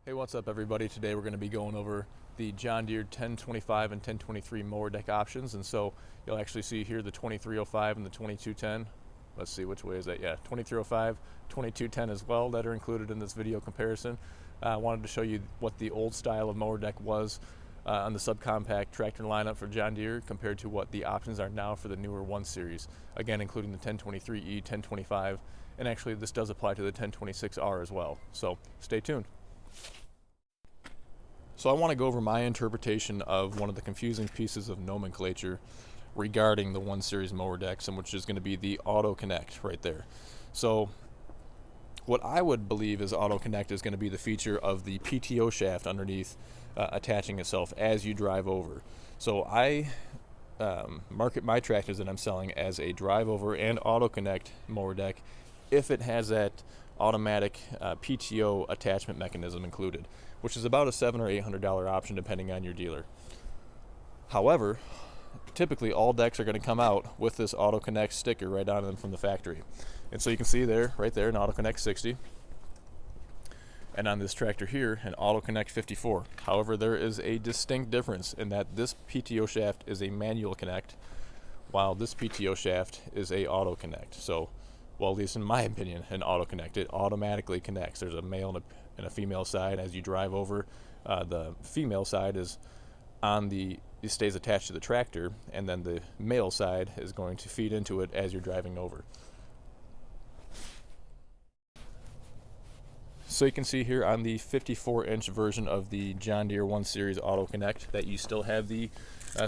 Hey, what's up everybody? Today we're going to be going over the John Deere 1025 and 1023 mower deck options, and so you'll actually see here the 2305 and the 2210. Let's see, which way is that? Yeah, 2305, 2210 as well that are included in this video comparison. I wanted to show you what the old style of mower deck was on the subcompact tractor lineup for John Deere compared to what the options are now for the newer 1 Series. Again, including the 1023E, 1025, and actually this does apply to the 1026R as well. So stay tuned. So I want to go over my interpretation of one of the confusing pieces of nomenclature regarding the 1 Series mower decks, and which is going to be the AutoConnect right there. So what I would believe is AutoConnect is going to be the feature of the PTO shaft underneath attaching itself as you drive over. So I market my tractors that I'm selling as a drive over and AutoConnect mower deck if it has that automatic PTO attachment mechanism included, which is about a $700 or $800 option depending on your dealer. However, typically all decks are going to come out with this AutoConnect sticker right on them from the factory. And so you can see there, right there, an AutoConnect 60, and on this tractor here, an AutoConnect 54. However, there is a distinct difference in that this PTO shaft is a manual connect, while this PTO shaft is a AutoConnect. So, well, at least in my opinion, an AutoConnect, it automatically connects. There's a male and a female side as you drive over. The female side is on it stays attached to the tractor, and then the male side is going to feed into it as you're driving over. So you can see here on the 54-inch version of the John Deere 1 Series AutoConnect that you still have the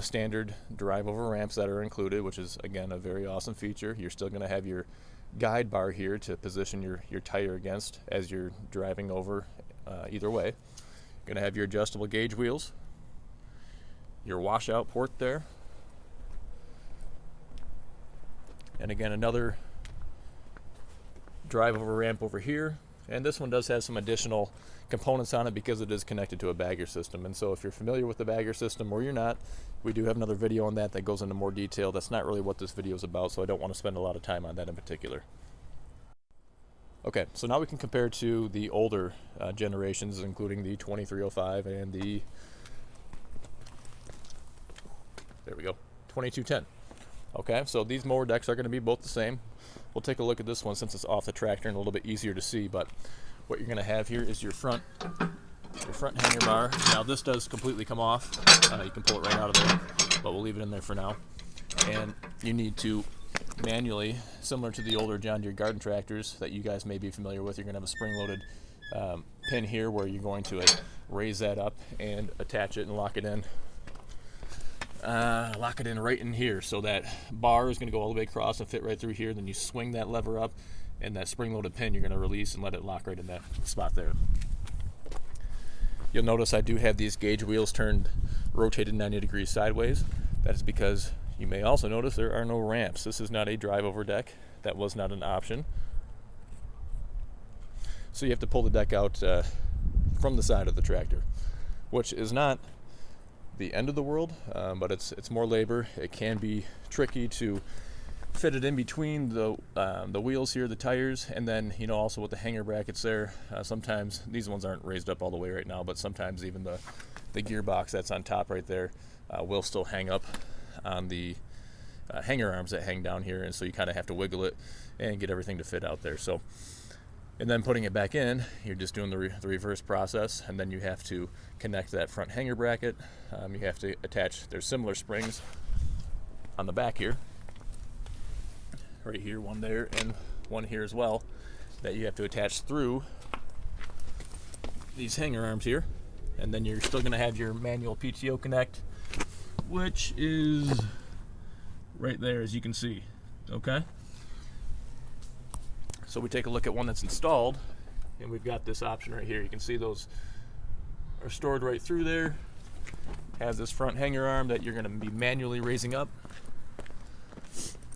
standard drive over ramps that are included, which is again a very awesome feature. You're still going to have your guide bar here to position your tire against as you're driving over either way. You're going to have your adjustable gauge wheels, your washout port there, and again another drive over ramp over here. And this one does have some additional components on it because it is connected to a bagger system. And so if you're familiar with the bagger system or you're not, we do have another video on that goes into more detail. That's not really what this video is about, so I don't want to spend a lot of time on that in particular. Okay, so now we can compare to the older generations, including the 2305 and the, there we go, 2210. Okay, so these mower decks are going to be both the same. We'll take a look at this one since it's off the tractor and a little bit easier to see, but what you're going to have here is your front hanger bar. Now this does completely come off. You can pull it right out of there, but we'll leave it in there for now. And you need to manually, similar to the older John Deere garden tractors that you guys may be familiar with, you're going to have a spring-loaded pin here where you're going to raise that up and attach it and lock it in. Right in here, so that bar is going to go all the way across and fit right through here. Then you swing that lever up, and that spring-loaded pin you're going to release and let it lock right in that spot there. You'll notice I do have these gauge wheels rotated 90 degrees sideways. That is because you may also notice there are no ramps. This is not a drive-over deck. That was not an option. So you have to pull the deck out from the side of the tractor, which is not the end of the world, but it's more labor. It can be tricky to fit it in between the wheels here, the tires, and then also with the hanger brackets there. Sometimes these ones aren't raised up all the way right now, but sometimes even the gearbox that's on top right there will still hang up on the hanger arms that hang down here, and so you kind of have to wiggle it and get everything to fit out there. So, and then putting it back in, you're just doing the reverse process, and then you have to connect that front hanger bracket. You have to attach, there's similar springs on the back here, right here, one there, and one here as well, that you have to attach through these hanger arms here. And then you're still going to have your manual PTO connect, which is right there, as you can see. Okay? So we take a look at one that's installed, and we've got this option right here. You can see those are stored right through there. Has this front hanger arm that you're going to be manually raising up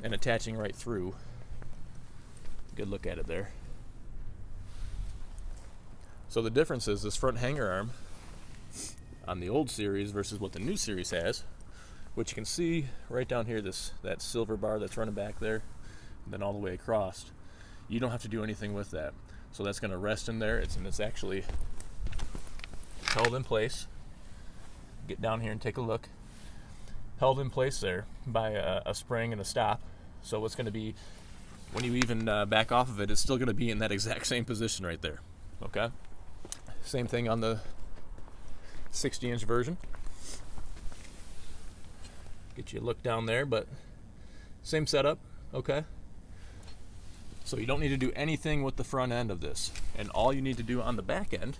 and attaching right through. Good look at it there. So the difference is this front hanger arm on the old series versus what the new series has, which you can see right down here, that silver bar that's running back there, and then all the way across. You don't have to do anything with that. So that's going to rest in there. It's actually held in place. Get down here and take a look. Held in place there by a spring and a stop. So what's going to be, when you even back off of it, it's still going to be in that exact same position right there. Okay? Same thing on the 60-inch version. Get you a look down there, but same setup. Okay? So you don't need to do anything with the front end of this. And all you need to do on the back end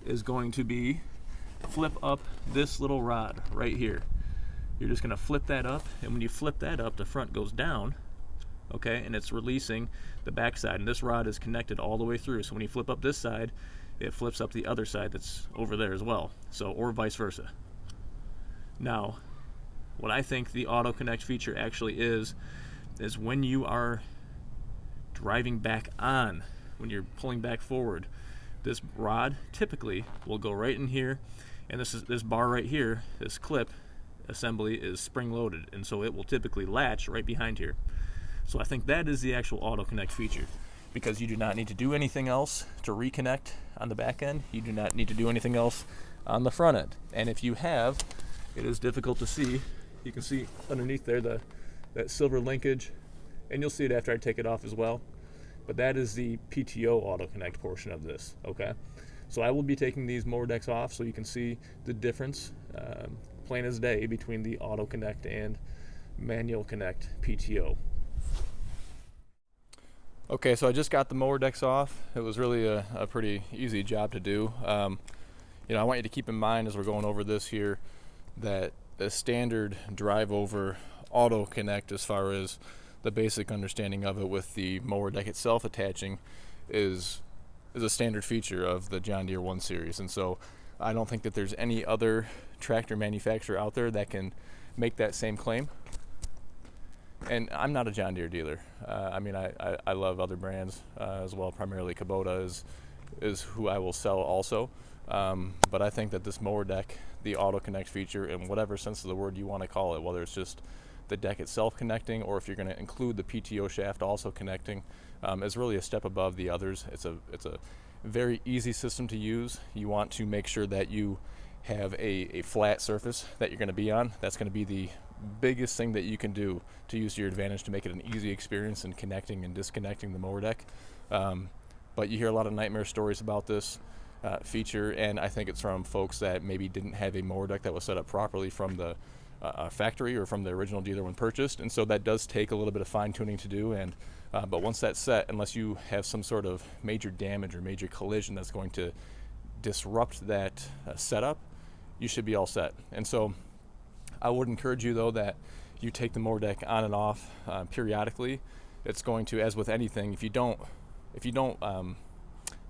is going to be flip up this little rod right here. You're just going to flip that up, and when you flip that up, the front goes down, okay, and it's releasing the back side, and this rod is connected all the way through. So when you flip up this side, it flips up the other side that's over there as well, so, or vice versa. Now, what I think the AutoConnect feature actually is when you are driving back on, when you're pulling back forward, this rod typically will go right in here, and this bar right here, this clip assembly is spring loaded, and so it will typically latch right behind here. So I think that is the actual AutoConnect feature, because you do not need to do anything else to reconnect on the back end. You do not need to do anything else on the front end. And if you have, it is difficult to see. You can see underneath there that silver linkage, and you'll see it after I take it off as well. But that is the PTO AutoConnect portion of this, okay? So I will be taking these mower decks off so you can see the difference, plain as day, between the AutoConnect and Manual Connect PTO. Okay, so I just got the mower decks off. It was really a pretty easy job to do. You know, I want you to keep in mind as we're going over this here that the standard drive over AutoConnect, as far as the basic understanding of it with the mower deck itself attaching, is a standard feature of the John Deere 1 Series. And so I don't think that there's any other tractor manufacturer out there that can make that same claim. And I'm not a John Deere dealer. I mean, I love other brands as well. Primarily Kubota is who I will sell also. But I think that this mower deck, the AutoConnect feature, in whatever sense of the word you want to call it, whether it's just the deck itself connecting, or if you're going to include the PTO shaft also connecting, is really a step above the others. It's a very easy system to use. You want to make sure that you have a flat surface that you're going to be on. That's going to be the biggest thing that you can do to use to your advantage to make it an easy experience in connecting and disconnecting the mower deck. But you hear a lot of nightmare stories about this feature, and I think it's from folks that maybe didn't have a mower deck that was set up properly from the factory or from the original dealer when purchased, and so that does take a little bit of fine-tuning to do. And but once that's set, unless you have some sort of major damage or major collision that's going to disrupt that setup, you should be all set. And so I would encourage you, though, that you take the mower deck on and off periodically. It's going to, as with anything, if you don't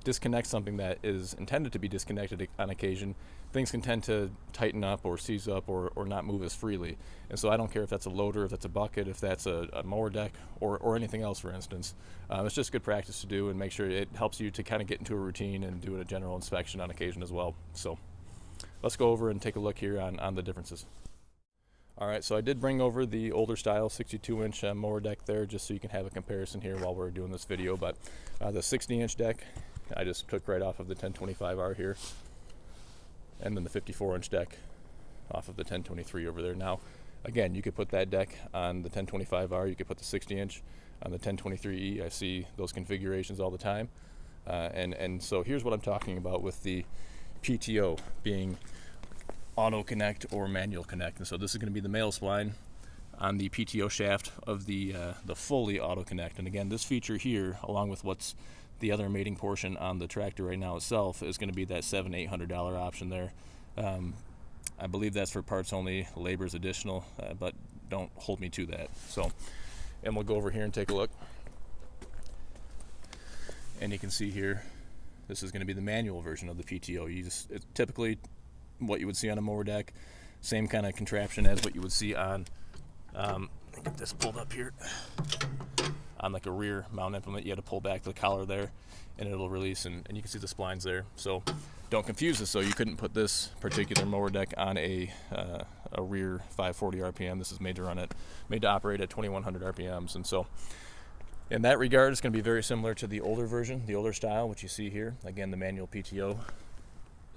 disconnect something that is intended to be disconnected on occasion, things can tend to tighten up or seize up or not move as freely. And so I don't care if that's a loader, if that's a bucket, if that's a mower deck, or anything else, for instance. It's just good practice to do, and make sure it helps you to kind of get into a routine and do a general inspection on occasion as well. So let's go over and take a look here on the differences. All right, so I did bring over the older style 62-inch mower deck there, just so you can have a comparison here while we're doing this video. But the 60-inch deck I just took right off of the 1025r here, and then the 54-inch deck off of the 1023 over there. Now, again, you could put that deck on the 1025r, you could put the 60-inch on the 1023e. I see those configurations all the time. And so here's what I'm talking about with the PTO being AutoConnect or Manual Connect. And so this is going to be the male spline on the PTO shaft of the fully AutoConnect. And again, this feature here, along with what's the other mating portion on the tractor right now itself, is going to be that $700-800 option there. I believe that's for parts only, labor's additional, but don't hold me to that. So, and we'll go over here and take a look. And you can see here, this is going to be the manual version of the PTO. It's typically what you would see on a mower deck, same kind of contraption as what you would see on, let me get this pulled up here, on like a rear mount implement. You had to pull back the collar there, and it'll release, and you can see the splines there. So don't confuse this. So you couldn't put this particular mower deck on a rear 540 RPM. This is made to operate at 2100 RPMs. And so in that regard, it's going to be very similar to the older version, the older style, which you see here. Again, the manual PTO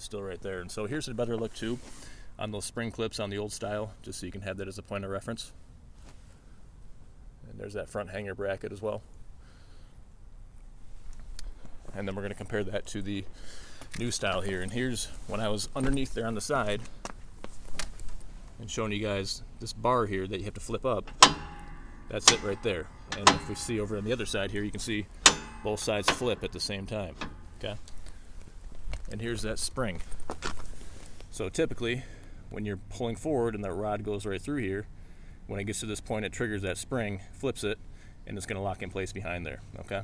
still right there. And so here's a better look too on those spring clips on the old style, just so you can have that as a point of reference. And there's that front hanger bracket as well. And then we're going to compare that to the new style here. And here's when I was underneath there on the side and showing you guys this bar here that you have to flip up. That's it right there. And if we see over on the other side here, you can see both sides flip at the same time. Okay. And here's that spring. So typically, when you're pulling forward and that rod goes right through here, when it gets to this point, it triggers that spring, flips it, and it's going to lock in place behind there. Okay.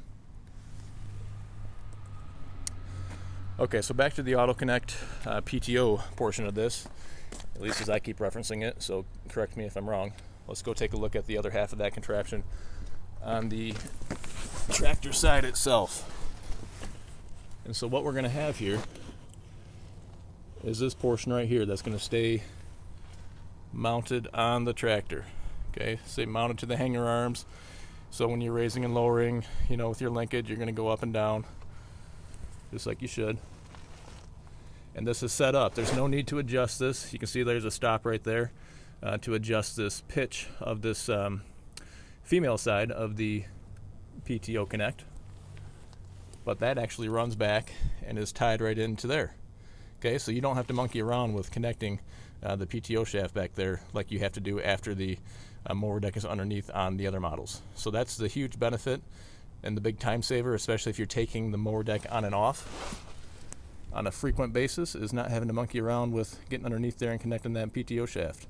Okay, so back to the AutoConnect PTO portion of this, at least as I keep referencing it, so correct me if I'm wrong. Let's go take a look at the other half of that contraption on the tractor side itself. And so what we're going to have here is this portion right here that's going to stay mounted on the tractor. Okay, stay mounted to the hanger arms. So when you're raising and lowering, with your linkage, you're going to go up and down, just like you should. And this is set up. There's no need to adjust this. You can see there's a stop right there to adjust this pitch of this female side of the PTO Connect. But that actually runs back and is tied right into there. Okay, so you don't have to monkey around with connecting the PTO shaft back there like you have to do after the mower deck is underneath on the other models. So that's the huge benefit and the big time saver, especially if you're taking the mower deck on and off on a frequent basis, is not having to monkey around with getting underneath there and connecting that PTO shaft.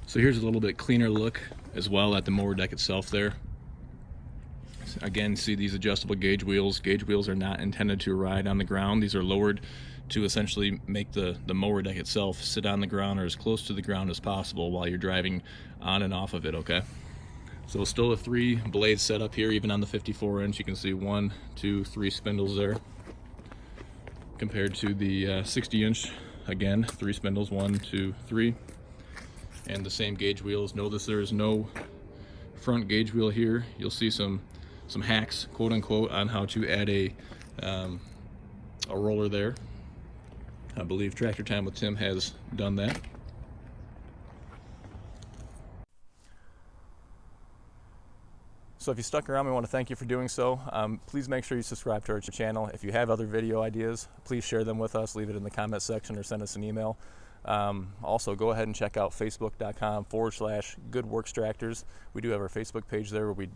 So here's a little bit cleaner look as well at the mower deck itself there. Again, see these adjustable gauge wheels. Gauge wheels are not intended to ride on the ground. These are lowered to essentially make the mower deck itself sit on the ground or as close to the ground as possible while you're driving on and off of it, okay? So still a 3 blade setup here, even on the 54-inch. You can see 1, 2, 3 spindles there. Compared to the 60-inch, again, 3 spindles, 1, 2, 3. And the same gauge wheels. Notice there's no front gauge wheel here. You'll see some hacks, quote unquote, on how to add a roller there. I believe Tractor Time with Tim has done that. So if you stuck around, we want to thank you for doing so. Please make sure you subscribe to our channel. If you have other video ideas, please share them with us. Leave it in the comment section or send us an email. Also, go ahead and check out facebook.com/GoodWorksTractors. We do have our Facebook page there where we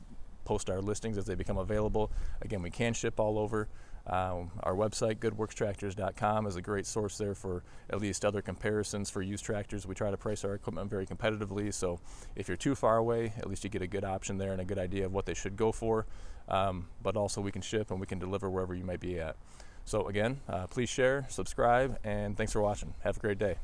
post our listings as they become available. Again, we can ship all over. Our website, goodworkstractors.com, is a great source there for at least other comparisons for used tractors. We try to price our equipment very competitively, so if you're too far away, at least you get a good option there and a good idea of what they should go for. But also we can ship and we can deliver wherever you might be at. So again, please share, subscribe, and thanks for watching. Have a great day.